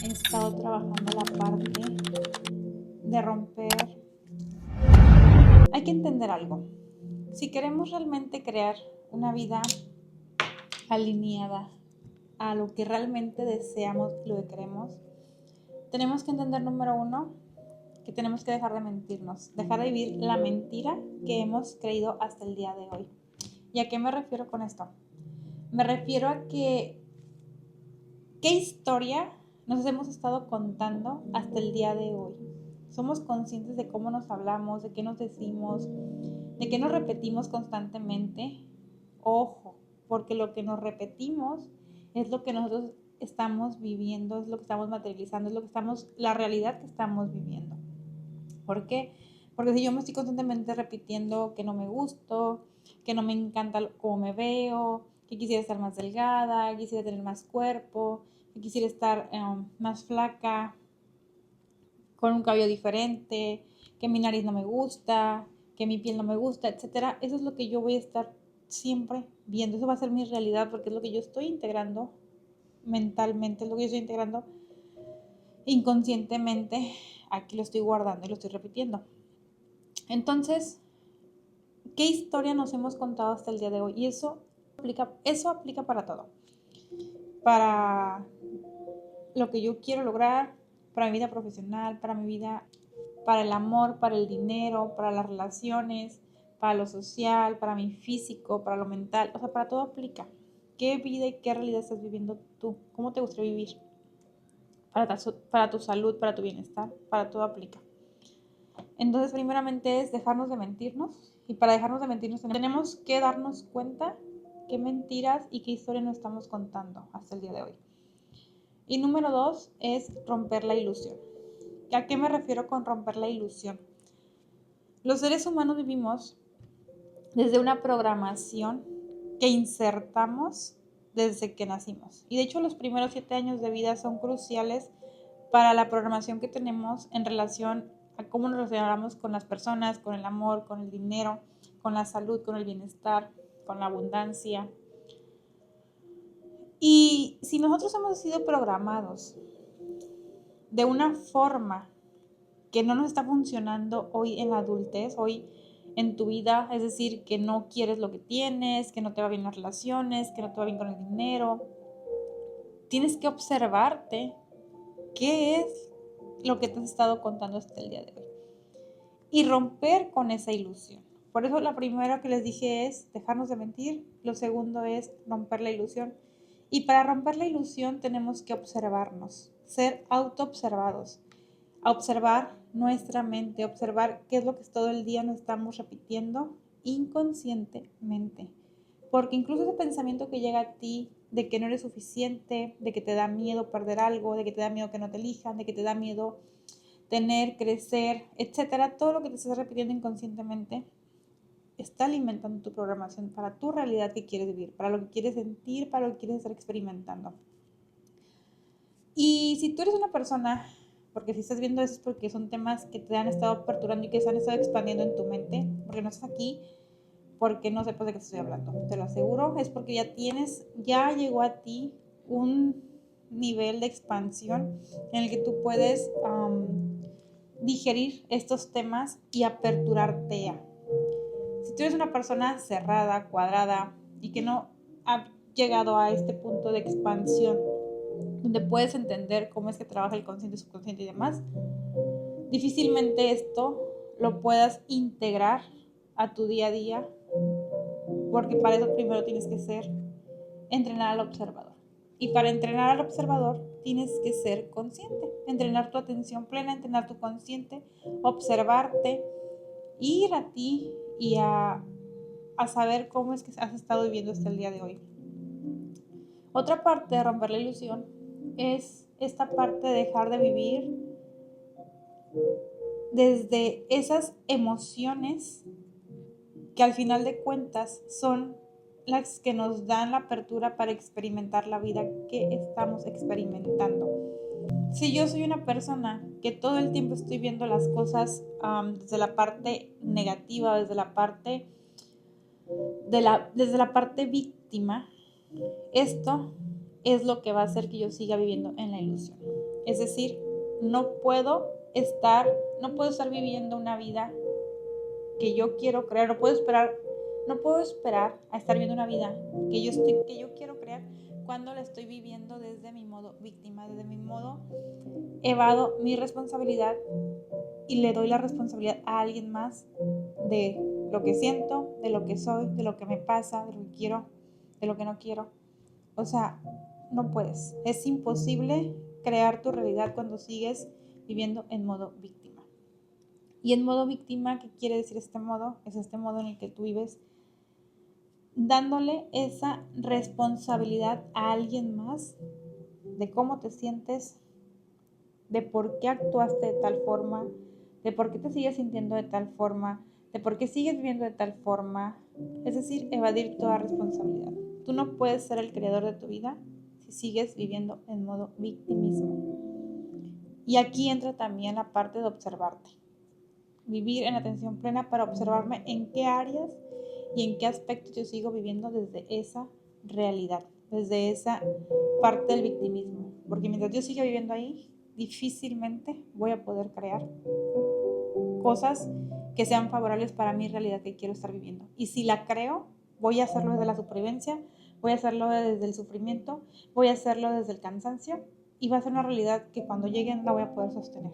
he estado trabajando la parte de romper. Hay que entender algo. Si queremos realmente crear una vida alineada a lo que realmente deseamos y lo que queremos, tenemos que entender, número uno, que tenemos que dejar de mentirnos, dejar de vivir la mentira que hemos creído hasta el día de hoy. ¿Y a qué me refiero con esto? Me refiero a que ¿qué historia nos hemos estado contando hasta el día de hoy? Somos conscientes de cómo nos hablamos, de qué nos decimos, de qué nos repetimos constantemente. Ojo, porque lo que nos repetimos es lo que nosotros estamos viviendo, es lo que estamos materializando, es lo que la realidad que estamos viviendo. ¿Por qué? Porque si yo me estoy constantemente repitiendo que no me gusto, que no me encanta cómo me veo, que quisiera estar más delgada, que quisiera tener más cuerpo, que quisiera estar más flaca, con un cabello diferente, que mi nariz no me gusta, que mi piel no me gusta, etcétera. Eso es lo que yo voy a estar siempre viendo. Eso va a ser mi realidad porque es lo que yo estoy integrando mentalmente, es lo que yo estoy integrando inconscientemente. Aquí lo estoy guardando y lo estoy repitiendo. Entonces, ¿qué historia nos hemos contado hasta el día de hoy? Y eso aplica para todo. Para lo que yo quiero lograr, para mi vida profesional, para mi vida, para el amor, para el dinero, para las relaciones, para lo social, para mi físico, para lo mental. O sea, para todo aplica. ¿Qué vida y qué realidad estás viviendo tú? ¿Cómo te gustaría vivir? Para tu salud, para tu bienestar, para todo aplica. Entonces, primeramente es dejarnos de mentirnos, y para dejarnos de mentirnos tenemos que darnos cuenta qué mentiras y qué historia nos estamos contando hasta el día de hoy. Y número 2 es romper la ilusión. ¿A qué me refiero con romper la ilusión? Los seres humanos vivimos desde una programación que insertamos desde que nacimos. Y de hecho los primeros 7 años de vida son cruciales para la programación que tenemos en relación a cómo nos relacionamos con las personas, con el amor, con el dinero, con la salud, con el bienestar, con la abundancia. Y si nosotros hemos sido programados de una forma que no nos está funcionando hoy en la adultez, hoy en tu vida, es decir, que no quieres lo que tienes, que no te va bien las relaciones, que no te va bien con el dinero, tienes que observarte qué es lo que te has estado contando hasta el día de hoy y romper con esa ilusión. Por eso la primera que les dije es dejarnos de mentir, lo segundo es romper la ilusión. Y para romper la ilusión tenemos que observarnos, ser autoobservados, a observar nuestra mente, observar qué es lo que todo el día nos estamos repitiendo inconscientemente. Porque incluso ese pensamiento que llega a ti de que no eres suficiente, de que te da miedo perder algo, de que te da miedo que no te elijan, de que te da miedo tener, crecer, etcétera, todo lo que te estás repitiendo inconscientemente está alimentando tu programación para tu realidad que quieres vivir, para lo que quieres sentir, para lo que quieres estar experimentando. Y si tú eres una persona, porque si estás viendo eso es porque son temas que te han estado aperturando y que se han estado expandiendo en tu mente, porque no estás aquí, porque no sepas de qué te estoy hablando. Te lo aseguro, es porque ya llegó a ti un nivel de expansión en el que tú puedes digerir estos temas y aperturarte a. Si tú eres una persona cerrada, cuadrada y que no ha llegado a este punto de expansión donde puedes entender cómo es que trabaja el consciente, subconsciente y demás, difícilmente esto lo puedas integrar a tu día a día, porque para eso primero tienes que entrenar al observador. Y para entrenar al observador tienes que ser consciente, entrenar tu atención plena, entrenar tu consciente, observarte, ir a ti y a saber cómo es que has estado viviendo hasta el día de hoy. Otra parte de romper la ilusión es esta parte de dejar de vivir desde esas emociones que al final de cuentas son las que nos dan la apertura para experimentar la vida que estamos experimentando. Si yo soy una persona que todo el tiempo estoy viendo las cosas desde la parte negativa, desde la parte víctima, esto es lo que va a hacer que yo siga viviendo en la ilusión. Es decir, no puedo estar viviendo una vida que yo quiero crear, no puedo esperar a estar viviendo una vida que yo quiero crear cuando la estoy viviendo desde mi modo víctima, desde mi modo evado mi responsabilidad y le doy la responsabilidad a alguien más de lo que siento, de lo que soy, de lo que me pasa, de lo que quiero, de lo que no quiero. O sea, no puedes. Es imposible crear tu realidad cuando sigues viviendo en modo víctima. Y en modo víctima, ¿qué quiere decir este modo? Es este modo en el que tú vives dándole esa responsabilidad a alguien más de cómo te sientes, de por qué actuaste de tal forma, de por qué te sigues sintiendo de tal forma, de por qué sigues viviendo de tal forma. Es decir, evadir toda responsabilidad. Tú no puedes ser el creador de tu vida si sigues viviendo en modo victimismo. Y aquí entra también la parte de observarte. Vivir en atención plena para observarme en qué áreas y en qué aspectos yo sigo viviendo desde esa realidad, desde esa parte del victimismo. Porque mientras yo siga viviendo ahí, difícilmente voy a poder crear cosas que sean favorables para mi realidad que quiero estar viviendo. Y si la creo, voy a hacerlo desde la supervivencia, voy a hacerlo desde el sufrimiento, voy a hacerlo desde el cansancio y va a ser una realidad que cuando llegue no la voy a poder sostener.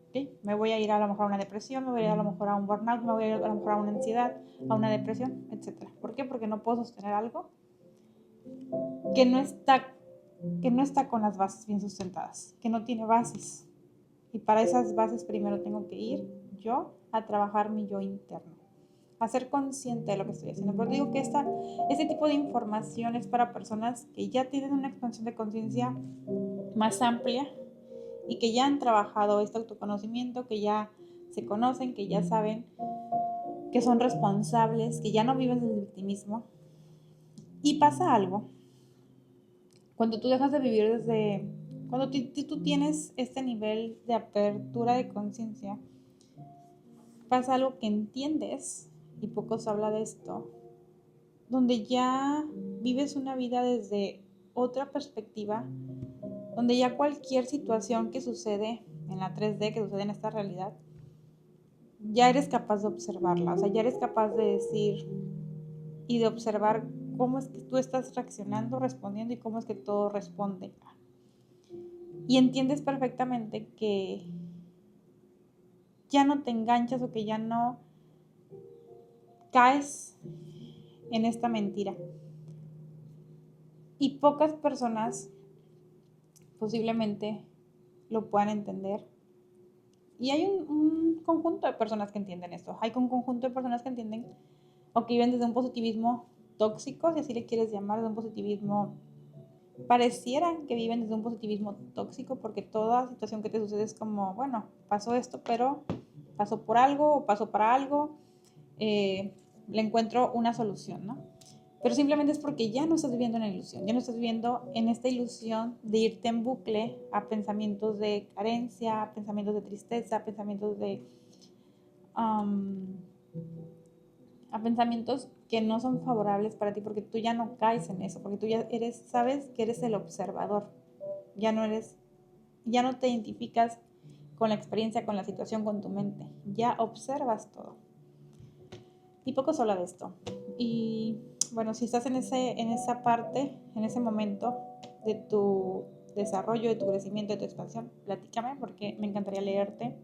¿Okay? Me voy a ir a lo mejor a una depresión, me voy a ir a lo mejor a un burnout, me voy a ir a lo mejor a una ansiedad, a una depresión, etc. ¿Por qué? Porque no puedo sostener algo que no está con las bases bien sustentadas, que no tiene bases. Y para esas bases primero tengo que ir yo a trabajar mi yo interno, a ser consciente de lo que estoy haciendo. Pero digo que este tipo de información es para personas que ya tienen una expansión de conciencia más amplia y que ya han trabajado este autoconocimiento, que ya se conocen, que ya saben que son responsables, que ya no viven del victimismo. Y pasa algo. Cuando tú dejas de vivir cuando tú tienes este nivel de apertura de conciencia, pasa algo que entiendes, y poco se habla de esto, donde ya vives una vida desde otra perspectiva, donde ya cualquier situación que sucede en la 3D, que sucede en esta realidad, ya eres capaz de observarla, o sea, ya eres capaz de decir y de observar cómo es que tú estás reaccionando, respondiendo y cómo es que todo responde. Y entiendes perfectamente que ya no te enganchas o que ya no caes en esta mentira. Y pocas personas posiblemente lo puedan entender. Y hay un conjunto de personas que entienden esto. Hay un conjunto de personas que entienden o que viven desde un positivismo tóxico, si así le quieres llamar, de un positivismo, pareciera que viven desde un positivismo tóxico, porque toda situación que te sucede es como, bueno, pasó esto, pero pasó por algo o pasó para algo, le encuentro una solución, ¿no? Pero simplemente es porque ya no estás viviendo en la ilusión, ya no estás viviendo en esta ilusión de irte en bucle a pensamientos de carencia, a pensamientos de tristeza, a pensamientos a pensamientos que no son favorables para ti, porque tú ya no caes en eso, porque tú ya sabes que eres el observador, ya no te identificas con la experiencia, con la situación, con tu mente, ya observas todo. Y poco se habla de esto. Y bueno, si estás en esa parte, en ese momento de tu desarrollo, de tu crecimiento, de tu expansión, platícame porque me encantaría leerte.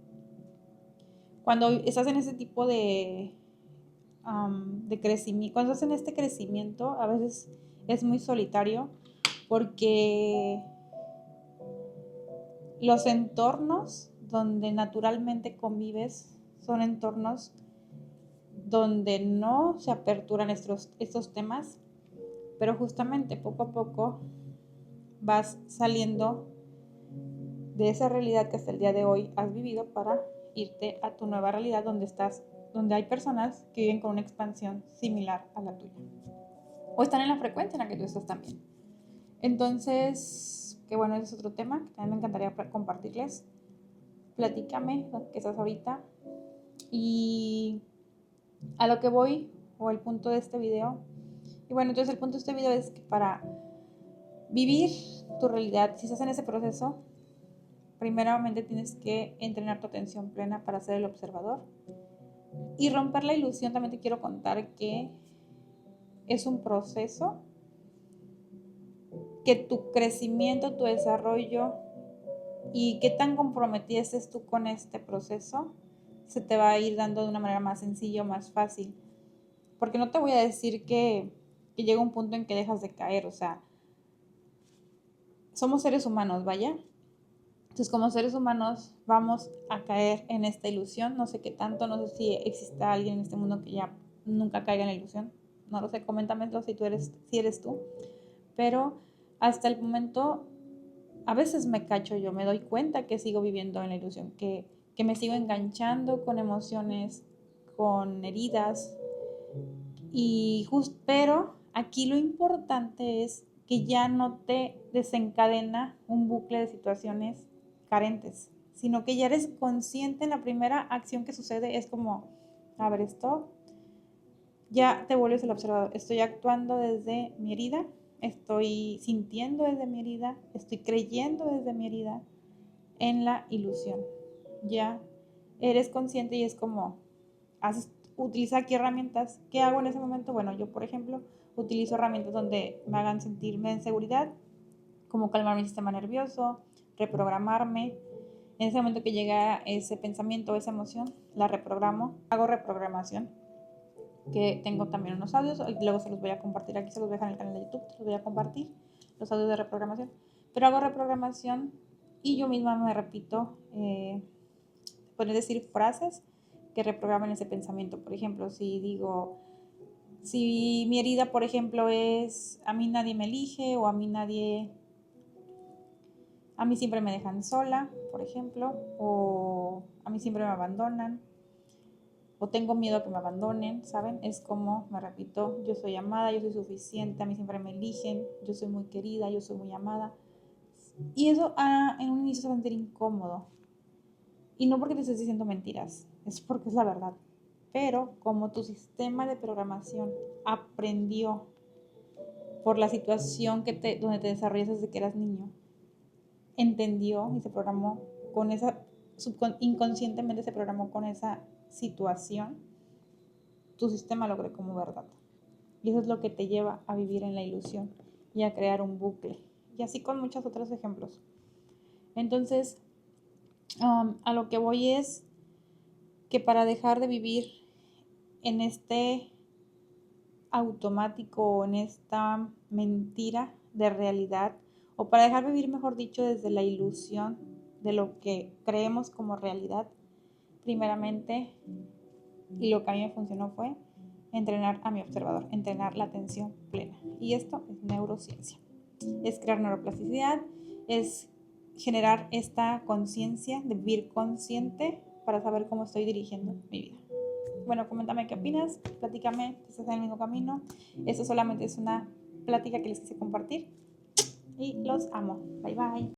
Cuando estás en ese tipo de crecimiento, cuando estás en este crecimiento, a veces es muy solitario porque los entornos donde naturalmente convives son entornos donde no se aperturan estos temas, pero justamente poco a poco vas saliendo de esa realidad que hasta el día de hoy has vivido para irte a tu nueva realidad donde hay personas que viven con una expansión similar a la tuya o están en la frecuencia en la que tú estás también. Entonces, que bueno, ese es otro tema que también me encantaría compartirles. Platícame lo que estás ahorita y a lo que voy, o el punto de este video. Y bueno, entonces el punto de este video es que para vivir tu realidad, si estás en ese proceso, primeramente tienes que entrenar tu atención plena para ser el observador. Y romper la ilusión, también te quiero contar que es un proceso, que tu crecimiento, tu desarrollo y qué tan comprometida estés tú con este proceso, se te va a ir dando de una manera más sencilla o más fácil. Porque no te voy a decir que llega un punto en que dejas de caer, o sea, somos seres humanos, vaya. Entonces, como seres humanos vamos a caer en esta ilusión, no sé qué tanto, no sé si exista alguien en este mundo que ya nunca caiga en la ilusión, no lo sé, coméntamelo si eres tú, pero hasta el momento a veces me cacho yo, me doy cuenta que sigo viviendo en la ilusión, que me sigo enganchando con emociones, con heridas, pero aquí lo importante es que ya no te desencadena un bucle de situaciones carentes, sino que ya eres consciente en la primera acción que sucede, es como, a ver, esto, ya te vuelves el observador, estoy actuando desde mi herida, estoy sintiendo desde mi herida, estoy creyendo desde mi herida en la ilusión. Ya eres consciente y es como, utiliza aquí herramientas. ¿Qué hago en ese momento? Bueno, yo por ejemplo utilizo herramientas donde me hagan sentirme en seguridad, como calmar mi sistema nervioso, reprogramarme. En ese momento que llega ese pensamiento o esa emoción, la reprogramo, hago reprogramación, que tengo también unos audios, y luego se los voy a compartir aquí, se los voy a dejar en el canal de YouTube, se los voy a compartir, los audios de reprogramación. Pero hago reprogramación y yo misma me repito, puedes decir frases que reprogramen ese pensamiento. Por ejemplo, si digo, si mi herida, por ejemplo, es a mí nadie me elige o a mí siempre me dejan sola, por ejemplo, o a mí siempre me abandonan, o tengo miedo a que me abandonen, ¿saben? Es como, me repito, yo soy amada, yo soy suficiente, a mí siempre me eligen, yo soy muy querida, yo soy muy amada. Y eso en un inicio se va a sentir incómodo. Y no porque te estés diciendo mentiras, es porque es la verdad. Pero como tu sistema de programación aprendió por la situación donde te desarrollas desde que eras niño, entendió y se programó con esa, inconscientemente se programó con esa situación, tu sistema lo cree como verdad. Y eso es lo que te lleva a vivir en la ilusión y a crear un bucle. Y así con muchos otros ejemplos. Entonces, a lo que voy es que para dejar de vivir en este automático o en esta mentira de realidad, o para dejar de vivir, mejor dicho, desde la ilusión de lo que creemos como realidad, primeramente, y lo que a mí me funcionó fue entrenar a mi observador, entrenar la atención plena. Y esto es neurociencia. Es crear neuroplasticidad, es generar esta conciencia de vivir consciente para saber cómo estoy dirigiendo mi vida. Bueno, coméntame qué opinas, platícame si estás en el mismo camino. Esto solamente es una plática que les quise compartir y los amo. Bye bye.